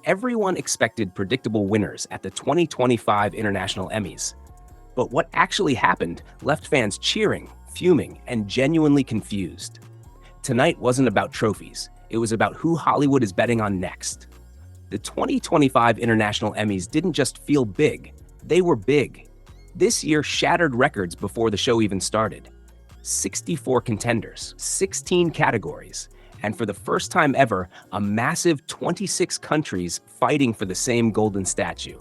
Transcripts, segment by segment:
Everyone expected predictable winners at the 2025 International Emmys. But what actually happened left fans cheering, fuming, and genuinely confused. Tonight wasn't about trophies, it was about who Hollywood is betting on next. The 2025 International Emmys didn't just feel big, they were big. This year shattered records before the show even started. 64 contenders, 16 categories, and for the first time ever, a massive 26 countries fighting for the same golden statue.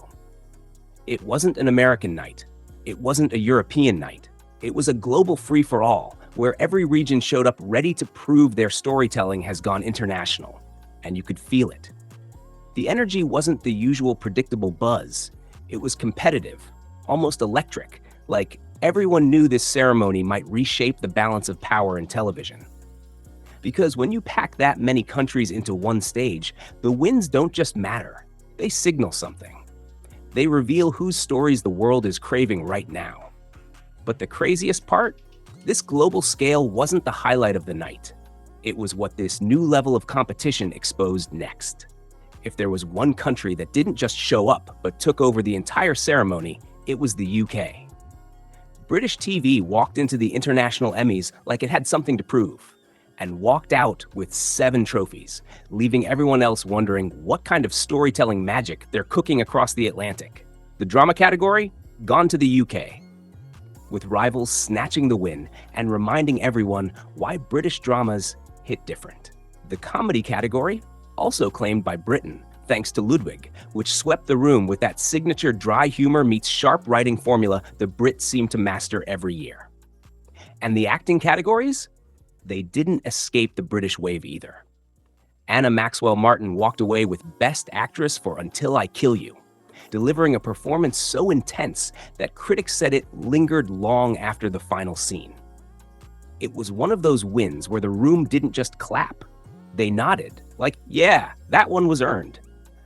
It wasn't an American night. It wasn't a European night. It was a global free-for-all, where every region showed up ready to prove their storytelling has gone international. And you could feel it. The energy wasn't the usual predictable buzz. It was competitive, almost electric, like everyone knew this ceremony might reshape the balance of power in television. Because when you pack that many countries into one stage, the wins don't just matter, they signal something. They reveal whose stories the world is craving right now. But the craziest part? This global scale wasn't the highlight of the night. It was what this new level of competition exposed next. If there was one country that didn't just show up, but took over the entire ceremony, it was the UK. British TV walked into the International Emmys like it had something to prove, and walked out with 7 trophies, leaving everyone else wondering what kind of storytelling magic they're cooking across the Atlantic. The drama category? Gone to the UK, with rivals snatching the win and reminding everyone why British dramas hit different. The comedy category? Also claimed by Britain, thanks to Ludwig, which swept the room with that signature dry humor meets sharp writing formula the Brits seem to master every year. And the acting categories? They didn't escape the British wave either. Anna Maxwell Martin walked away with Best Actress for Until I Kill You, delivering a performance so intense that critics said it lingered long after the final scene. It was one of those wins where the room didn't just clap. They nodded, like, yeah, that one was earned.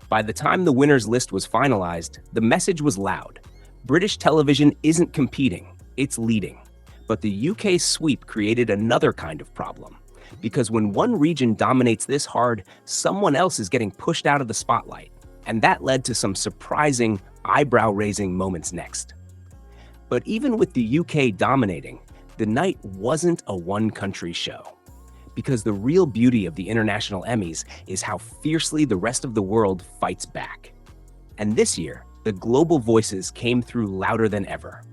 By the time the winners list was finalized, the message was loud. British television isn't competing, it's leading. But the UK sweep created another kind of problem. Because when one region dominates this hard, someone else is getting pushed out of the spotlight. And that led to some surprising, eyebrow-raising moments next. But even with the UK dominating, the night wasn't a one-country show. Because the real beauty of the International Emmys is how fiercely the rest of the world fights back. And this year, the global voices came through louder than ever.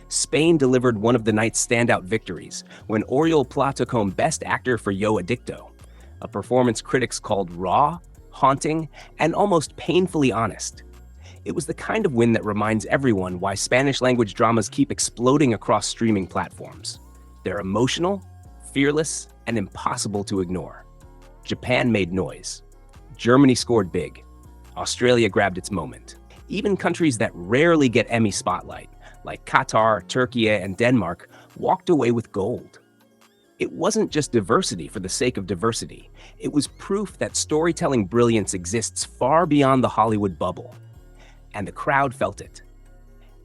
Spain delivered one of the night's standout victories when Oriol Pla took home Best Actor for Yo Adicto, a performance critics called raw, haunting, and almost painfully honest. It was the kind of win that reminds everyone why Spanish-language dramas keep exploding across streaming platforms. They're emotional, fearless, and impossible to ignore. Japan made noise. Germany scored big. Australia grabbed its moment. Even countries that rarely get Emmy spotlight, like Qatar, Turkey, and Denmark, walked away with gold. It wasn't just diversity for the sake of diversity. It was proof that storytelling brilliance exists far beyond the Hollywood bubble. And the crowd felt it.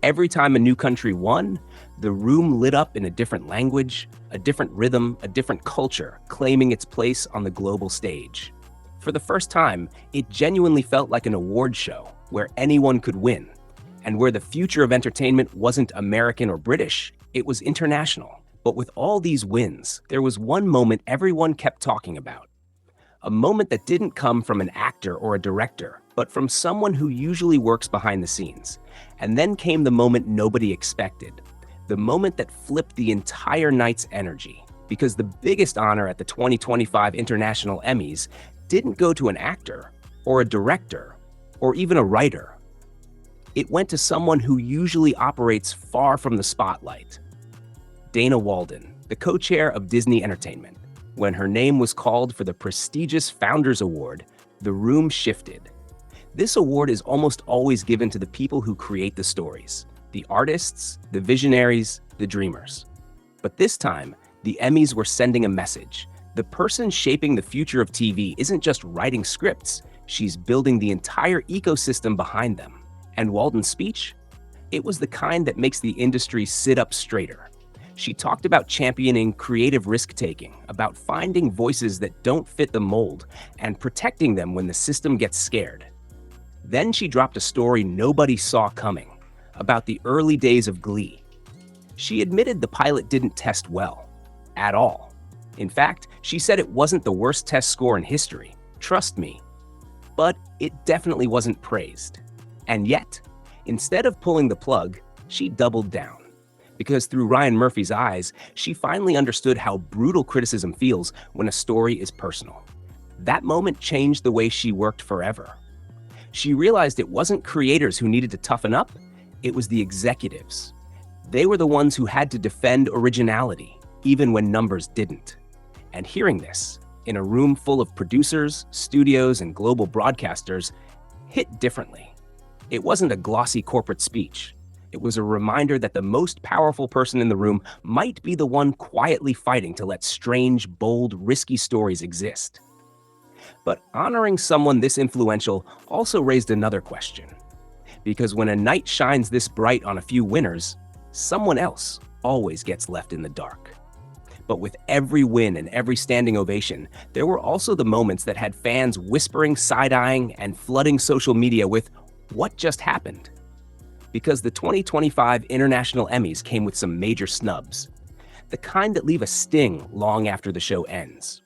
Every time a new country won, the room lit up in a different language, a different rhythm, a different culture, claiming its place on the global stage. For the first time, it genuinely felt like an award show where anyone could win, and where the future of entertainment wasn't American or British, it was international. But with all these wins, there was one moment everyone kept talking about. A moment that didn't come from an actor or a director, but from someone who usually works behind the scenes. And then came the moment nobody expected. The moment that flipped the entire night's energy. Because the biggest honor at the 2025 International Emmys didn't go to an actor, or a director, or even a writer. It went to someone who usually operates far from the spotlight. Dana Walden, the co-chair of Disney Entertainment. When her name was called for the prestigious Founders Award, the room shifted. This award is almost always given to the people who create the stories, the artists, the visionaries, the dreamers. But this time, the Emmys were sending a message. The person shaping the future of TV isn't just writing scripts, she's building the entire ecosystem behind them. And Walden's speech? It was the kind that makes the industry sit up straighter. She talked about championing creative risk-taking, about finding voices that don't fit the mold, and protecting them when the system gets scared. Then she dropped a story nobody saw coming about the early days of Glee. She admitted the pilot didn't test well, at all. In fact, she said it wasn't the worst test score in history, trust me. But it definitely wasn't praised. And yet, instead of pulling the plug, she doubled down. Because through Ryan Murphy's eyes, she finally understood how brutal criticism feels when a story is personal. That moment changed the way she worked forever. She realized it wasn't creators who needed to toughen up, it was the executives. They were the ones who had to defend originality, even when numbers didn't. And hearing this, in a room full of producers, studios, and global broadcasters, hit differently. It wasn't a glossy corporate speech. It was a reminder that the most powerful person in the room might be the one quietly fighting to let strange, bold, risky stories exist. But honoring someone this influential also raised another question. Because when a night shines this bright on a few winners, someone else always gets left in the dark. But with every win and every standing ovation, there were also the moments that had fans whispering, side-eyeing, and flooding social media with, "What just happened?" Because the 2025 International Emmys came with some major snubs, the kind that leave a sting long after the show ends.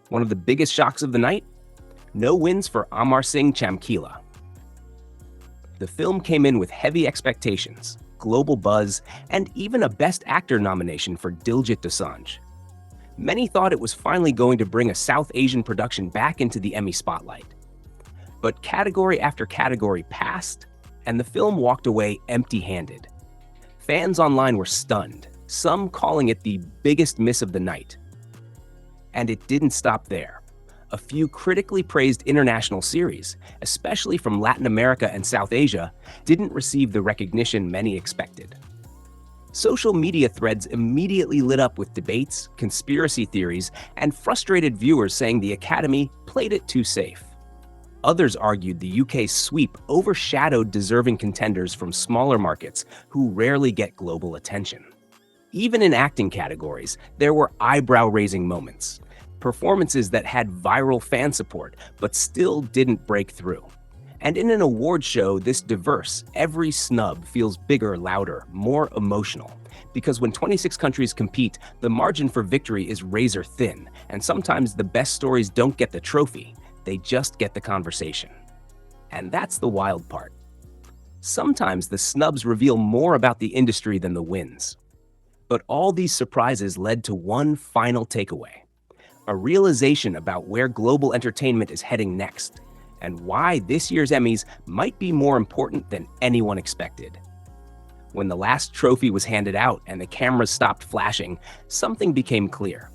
One of the biggest shocks of the night? No wins for Amar Singh Chamkila. The film came in with heavy expectations, global buzz, and even a Best Actor nomination for Diljit Dosanjh. Many thought it was finally going to bring a South Asian production back into the Emmy spotlight. But category after category passed, and the film walked away empty-handed. Fans online were stunned, some calling it the biggest miss of the night. And it didn't stop there. A few critically praised international series, especially from Latin America and South Asia, didn't receive the recognition many expected. Social media threads immediately lit up with debates, conspiracy theories, and frustrated viewers saying the Academy played it too safe. Others argued the UK's sweep overshadowed deserving contenders from smaller markets who rarely get global attention. Even in acting categories, there were eyebrow-raising moments. Performances that had viral fan support, but still didn't break through. And in an award show this diverse, every snub feels bigger, louder, more emotional. Because when 26 countries compete, the margin for victory is razor thin, and sometimes the best stories don't get the trophy, they just get the conversation. And that's the wild part. Sometimes the snubs reveal more about the industry than the wins. But all these surprises led to one final takeaway. A realization about where global entertainment is heading next, and why this year's Emmys might be more important than anyone expected. When the last trophy was handed out and the cameras stopped flashing, something became clear.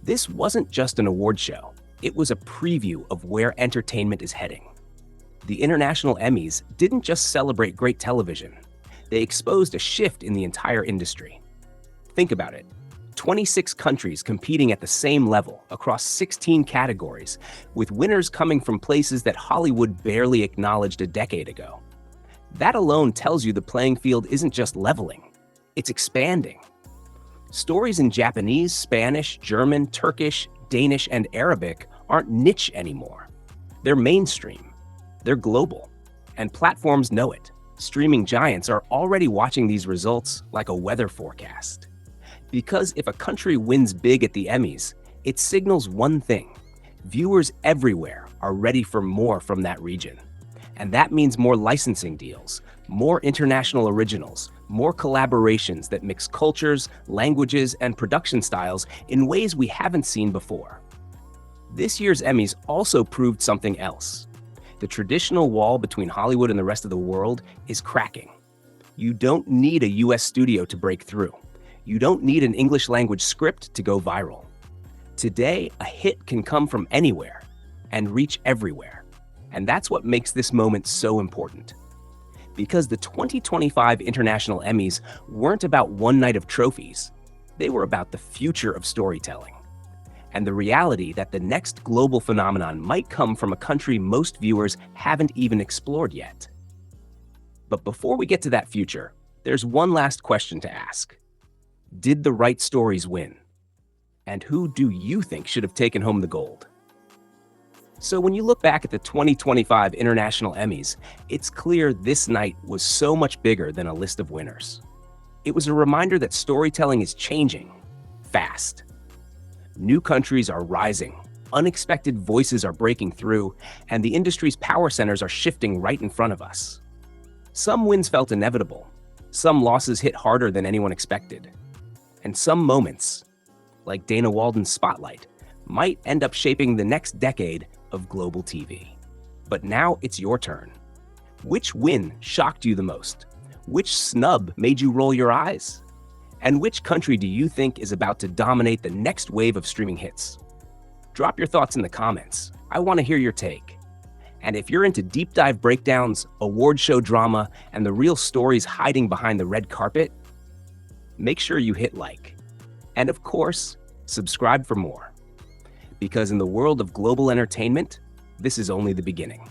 This wasn't just an award show, it was a preview of where entertainment is heading. The International Emmys didn't just celebrate great television, they exposed a shift in the entire industry. Think about it. 26 countries competing at the same level across 16 categories, with winners coming from places that Hollywood barely acknowledged a decade ago. That alone tells you the playing field isn't just leveling, it's expanding. Stories in Japanese, Spanish, German, Turkish, Danish, and Arabic aren't niche anymore. They're mainstream, they're global, and platforms know it. Streaming giants are already watching these results like a weather forecast. Because if a country wins big at the Emmys, it signals one thing. Viewers everywhere are ready for more from that region. And that means more licensing deals, more international originals, more collaborations that mix cultures, languages, and production styles in ways we haven't seen before. This year's Emmys also proved something else. The traditional wall between Hollywood and the rest of the world is cracking. You don't need a US studio to break through. You don't need an English language script to go viral. Today, a hit can come from anywhere and reach everywhere. And that's what makes this moment so important. Because the 2025 International Emmys weren't about one night of trophies. They were about the future of storytelling. And the reality that the next global phenomenon might come from a country most viewers haven't even explored yet. But before we get to that future, there's one last question to ask. Did the right stories win? And who do you think should have taken home the gold? So when you look back at the 2025 International Emmys, it's clear this night was so much bigger than a list of winners. It was a reminder that storytelling is changing fast. New countries are rising, unexpected voices are breaking through, and the industry's power centers are shifting right in front of us. Some wins felt inevitable, some losses hit harder than anyone expected, and some moments, like Dana Walden's Spotlight, might end up shaping the next decade of global TV. But now it's your turn. Which win shocked you the most? Which snub made you roll your eyes? And which country do you think is about to dominate the next wave of streaming hits? Drop your thoughts in the comments. I want to hear your take. And if you're into deep dive breakdowns, award show drama, and the real stories hiding behind the red carpet, make sure you hit like. And of course, subscribe for more. Because in the world of global entertainment, this is only the beginning.